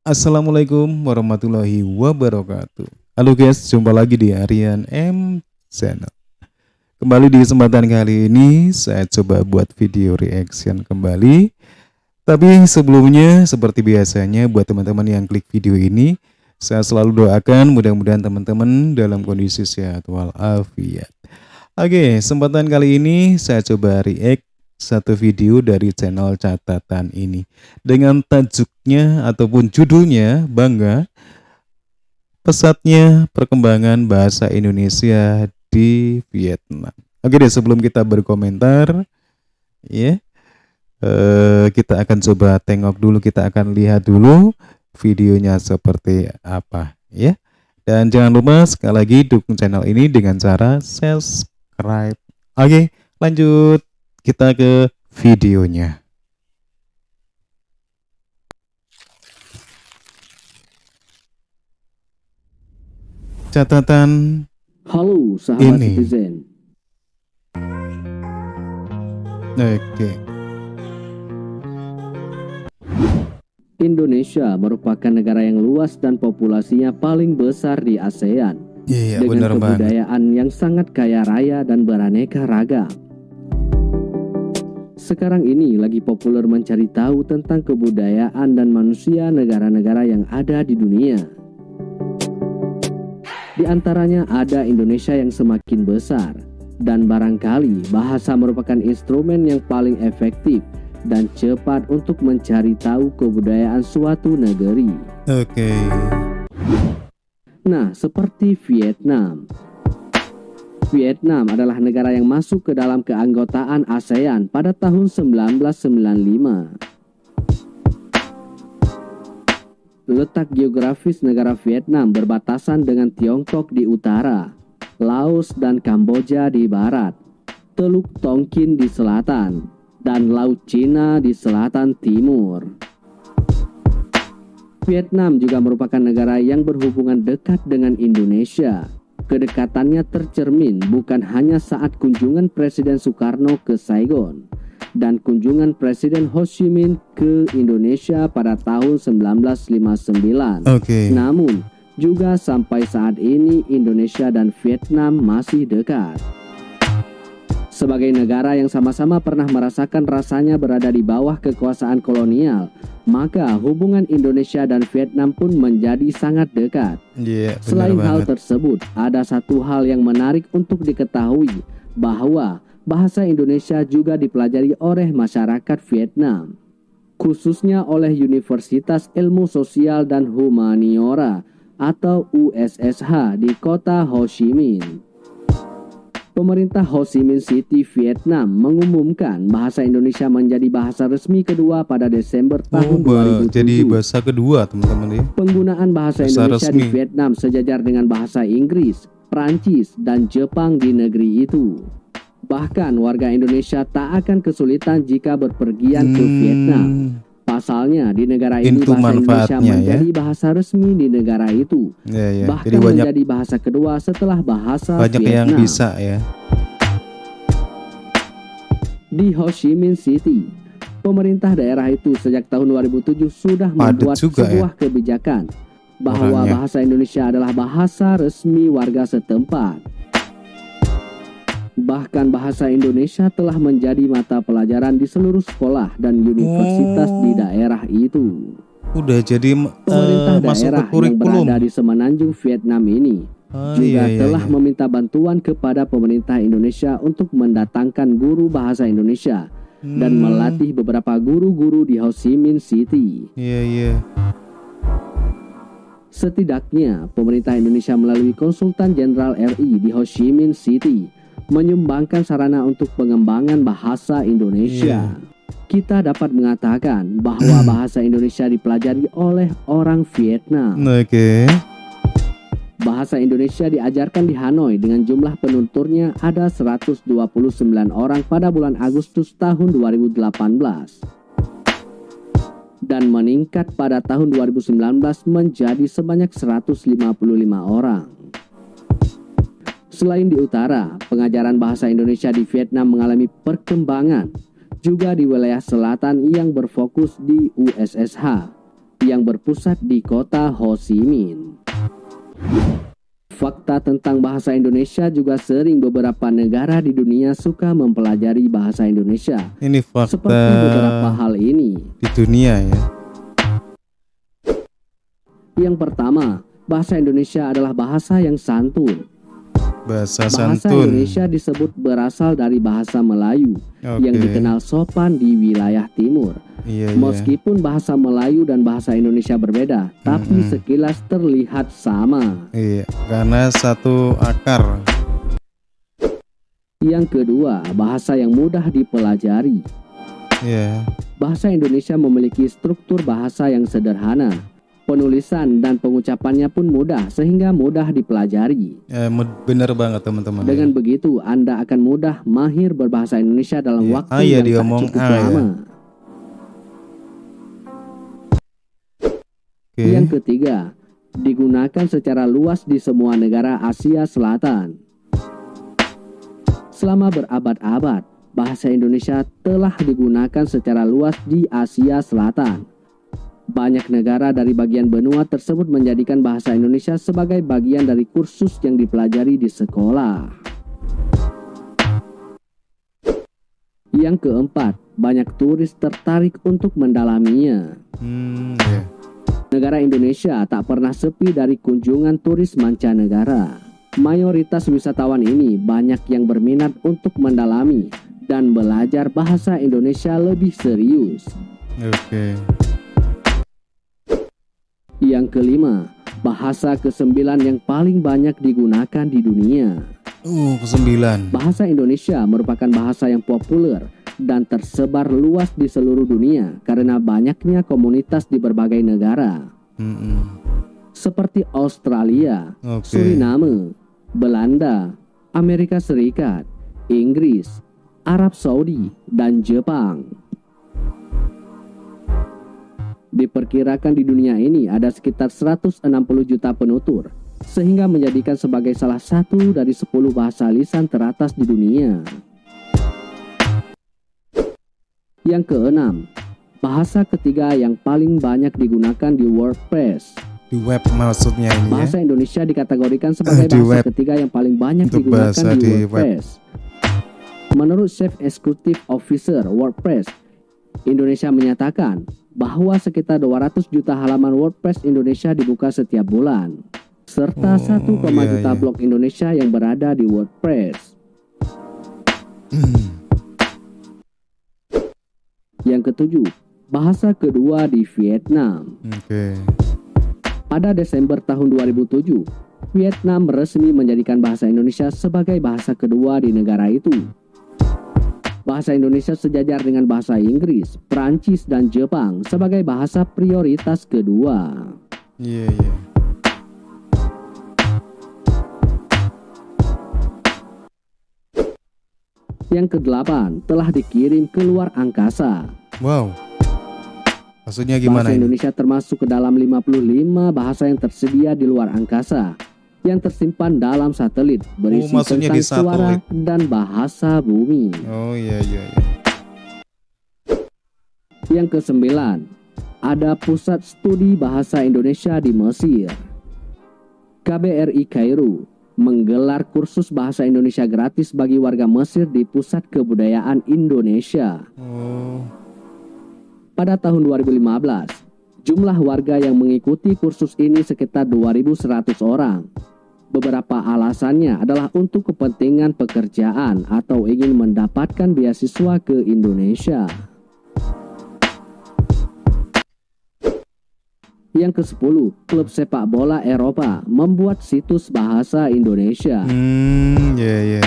Assalamualaikum warahmatullahi wabarakatuh. Halo guys, jumpa lagi di Aryan M Channel. Kembali di kesempatan kali ini saya coba buat video reaction kembali. Tapi sebelumnya seperti biasanya buat teman-teman yang klik video ini, saya selalu doakan mudah-mudahan teman-teman dalam kondisi sehat walafiat. Oke, kesempatan kali ini saya coba react satu video dari channel catatan ini dengan tajuknya ataupun judulnya Bangga Pesatnya Perkembangan Bahasa Indonesia di Vietnam. Oke deh, sebelum kita berkomentar ya, kita akan coba tengok dulu, kita akan lihat dulu videonya seperti apa ya. Dan jangan lupa sekali lagi dukung channel ini dengan cara subscribe. Oke, lanjut kita ke videonya. Catatan Halo sahabat ini. Citizen. Oke. Indonesia merupakan negara yang luas dan populasinya paling besar di ASEAN. Iya, benar dengan banget. kebudayaan yang sangat kaya raya dan beraneka ragam. Sekarang ini lagi populer mencari tahu tentang kebudayaan dan manusia negara-negara yang ada di dunia. Di antaranya ada Indonesia yang semakin besar, dan barangkali bahasa merupakan instrumen yang paling efektif dan cepat untuk mencari tahu kebudayaan suatu negeri. Oke. Nah, seperti Vietnam. Vietnam adalah negara yang masuk ke dalam keanggotaan ASEAN pada tahun 1995. Letak geografis negara Vietnam berbatasan dengan Tiongkok di utara, Laos dan Kamboja di barat, Teluk Tonkin di selatan, dan Laut Cina di selatan timur. Vietnam juga merupakan negara yang berhubungan dekat dengan Indonesia. Kedekatannya tercermin bukan hanya saat kunjungan Presiden Soekarno ke Saigon dan kunjungan Presiden Ho Chi Minh ke Indonesia pada tahun 1959. Namun, juga sampai saat ini Indonesia dan Vietnam masih dekat. Sebagai negara yang sama-sama pernah merasakan rasanya berada di bawah kekuasaan kolonial, maka hubungan Indonesia dan Vietnam pun menjadi sangat dekat. Selain hal tersebut, ada satu hal yang menarik untuk diketahui, bahwa bahasa Indonesia juga dipelajari oleh masyarakat Vietnam, khususnya oleh Universitas Ilmu Sosial dan Humaniora atau USSH di kota Ho Chi Minh. Pemerintah Ho Chi Minh City, Vietnam mengumumkan bahasa Indonesia menjadi bahasa resmi kedua pada Desember tahun 2007. Jadi bahasa kedua, teman-teman ya. Penggunaan bahasa Indonesia resmi di Vietnam sejajar dengan bahasa Inggris, Prancis, dan Jepang di negeri itu. Bahkan warga Indonesia tak akan kesulitan jika berpergian ke Vietnam. Pasalnya di negara ini bahasa Indonesia menjadi bahasa resmi di negara itu. Bahkan jadi menjadi bahasa kedua setelah bahasa banyak Vietnam. Yang bisa ya. Di Ho Chi Minh City, pemerintah daerah itu sejak tahun 2007 sudah membuat sebuah kebijakan bahwa bahasa Indonesia adalah bahasa resmi warga setempat. Bahkan bahasa Indonesia telah menjadi mata pelajaran di seluruh sekolah dan universitas di daerah itu. Udah jadi pemerintah daerah yang berada di Semenanjung Vietnam ini juga telah meminta bantuan kepada pemerintah Indonesia untuk mendatangkan guru bahasa Indonesia dan melatih beberapa guru-guru di Ho Chi Minh City. Setidaknya pemerintah Indonesia melalui Konsultan Jenderal RI di Ho Chi Minh City menyumbangkan sarana untuk pengembangan bahasa Indonesia. Kita dapat mengatakan bahwa bahasa Indonesia dipelajari oleh orang Vietnam. Bahasa Indonesia diajarkan di Hanoi dengan jumlah penuturnya ada 129 orang pada bulan Agustus tahun 2018. Dan meningkat pada tahun 2019 menjadi sebanyak 155 orang. Selain di utara, pengajaran bahasa Indonesia di Vietnam mengalami perkembangan juga di wilayah selatan yang berfokus di USSH, yang berpusat di kota Ho Chi Minh. Fakta tentang bahasa Indonesia juga sering beberapa negara di dunia suka mempelajari bahasa Indonesia. Ini fakta Seperti beberapa hal ini. di dunia ya. Yang pertama, bahasa Indonesia adalah bahasa yang santun. Bahasa Bahasa santun. Indonesia disebut berasal dari bahasa Melayu yang Oke. dikenal sopan di wilayah timur. Iya, iya. Meskipun bahasa Melayu dan bahasa Indonesia berbeda, tapi sekilas terlihat sama. Iya, karena satu akar. Yang kedua, bahasa yang mudah dipelajari. Iya. Bahasa Indonesia memiliki struktur bahasa yang sederhana. Penulisan dan pengucapannya pun mudah sehingga mudah dipelajari. Bener banget teman-teman. Dengan begitu, Anda akan mudah mahir berbahasa Indonesia dalam Iya, waktu ya yang tak diomong cukup ya. lama. Oke. Yang ketiga, digunakan secara luas di semua negara Asia Selatan. Selama berabad-abad, bahasa Indonesia telah digunakan secara luas di Asia Selatan. Banyak negara dari bagian benua tersebut menjadikan bahasa Indonesia sebagai bagian dari kursus yang dipelajari di sekolah. Yang keempat, banyak turis tertarik untuk mendalaminya. Iya. Negara Indonesia tak pernah sepi dari kunjungan turis mancanegara. Mayoritas wisatawan ini banyak yang berminat untuk mendalami dan belajar bahasa Indonesia lebih serius. Oke. Yang kelima, bahasa ke-9 yang paling banyak digunakan di dunia. Ke-9. Bahasa Indonesia merupakan bahasa yang populer dan tersebar luas di seluruh dunia karena banyaknya komunitas di berbagai negara. Seperti Australia, Oke. Suriname, Belanda, Amerika Serikat, Inggris, Arab Saudi, dan Jepang. Diperkirakan di dunia ini ada sekitar 160 juta penutur, sehingga menjadikan sebagai salah satu dari 10 bahasa lisan teratas di dunia. Yang keenam, bahasa ketiga yang paling banyak digunakan di WordPress. Di web maksudnya ini ya. Bahasa Indonesia dikategorikan sebagai Di bahasa web. ketiga yang paling banyak Untuk digunakan bahasa di di web. WordPress. Menurut Chief Executive Officer WordPress, Indonesia menyatakan bahwa sekitar 200 juta halaman WordPress Indonesia dibuka setiap bulan, serta 1, iya, juta iya. blog Indonesia yang berada di WordPress. Yang ketujuh, bahasa kedua di Vietnam. Oke. Pada Desember tahun 2007, Vietnam resmi menjadikan bahasa Indonesia sebagai bahasa kedua di negara itu. Bahasa Indonesia sejajar dengan bahasa Inggris, Prancis, dan Jepang sebagai bahasa prioritas kedua. Iya, iya. Yang kedelapan, telah dikirim ke luar angkasa. Wow. Maksudnya gimana Bahasa ini? Indonesia termasuk ke dalam 55 bahasa yang tersedia di luar angkasa, yang tersimpan dalam satelit berisi maksudnya tentang di satelit. suara dan bahasa bumi. Oh iya, iya, iya. Yang kesembilan, ada Pusat Studi Bahasa Indonesia di Mesir. KBRI Kairo menggelar kursus bahasa Indonesia gratis bagi warga Mesir di Pusat Kebudayaan Indonesia. Oh. Pada tahun 2015, jumlah warga yang mengikuti kursus ini sekitar 2.100 orang. Beberapa alasannya adalah untuk kepentingan pekerjaan atau ingin mendapatkan beasiswa ke Indonesia. Yang ke-10, klub sepak bola Eropa membuat situs bahasa Indonesia. Iya, iya.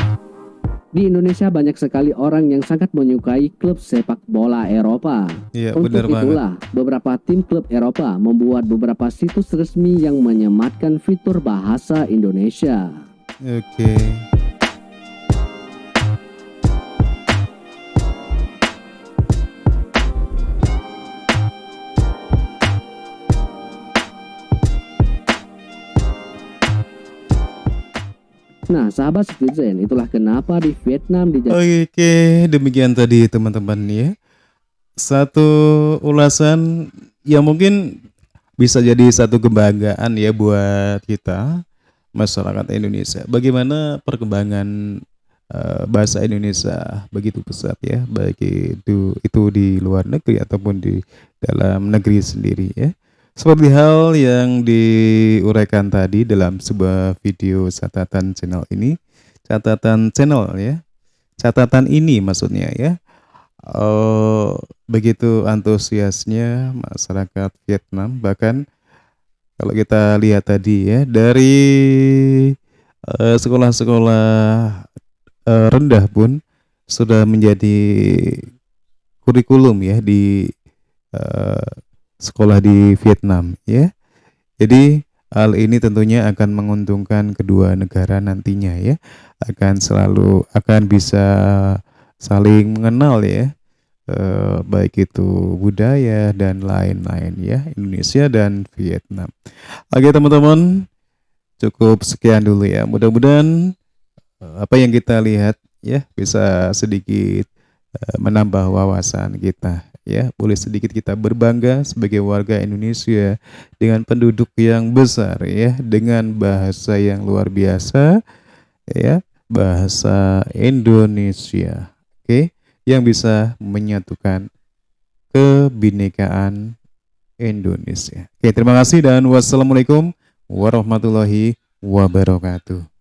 Di Indonesia banyak sekali orang yang sangat menyukai klub sepak bola Eropa. Iya, Untuk benar banget. itulah, beberapa tim klub Eropa membuat beberapa situs resmi yang menyematkan fitur bahasa Indonesia. Oke. Nah, sahabat citizen, itulah kenapa di Vietnam dijadikan Oke, demikian tadi teman-teman ya. Satu ulasan yang mungkin bisa jadi satu kebanggaan ya buat kita masyarakat Indonesia. Bagaimana perkembangan bahasa Indonesia begitu pesat ya, baik itu di luar negeri ataupun di dalam negeri sendiri ya. Seperti hal yang diuraikan tadi dalam sebuah video catatan channel ya, catatan ini maksudnya ya. Begitu antusiasnya masyarakat Vietnam, bahkan kalau kita lihat tadi ya dari sekolah-sekolah rendah pun sudah menjadi kurikulum ya di eh, sekolah di Vietnam ya. Jadi hal ini tentunya akan menguntungkan kedua negara nantinya ya, akan bisa saling mengenal ya, baik itu budaya dan lain-lain ya, Indonesia dan Vietnam. Oke teman-teman, cukup sekian dulu ya. Mudah-mudahan apa yang kita lihat ya bisa sedikit menambah wawasan kita ya. Boleh sedikit kita berbangga sebagai warga Indonesia dengan penduduk yang besar ya, dengan bahasa yang luar biasa ya, bahasa Indonesia. Oke, yang bisa menyatukan kebinekaan Indonesia. Oke, terima kasih dan wassalamualaikum warahmatullahi wabarakatuh.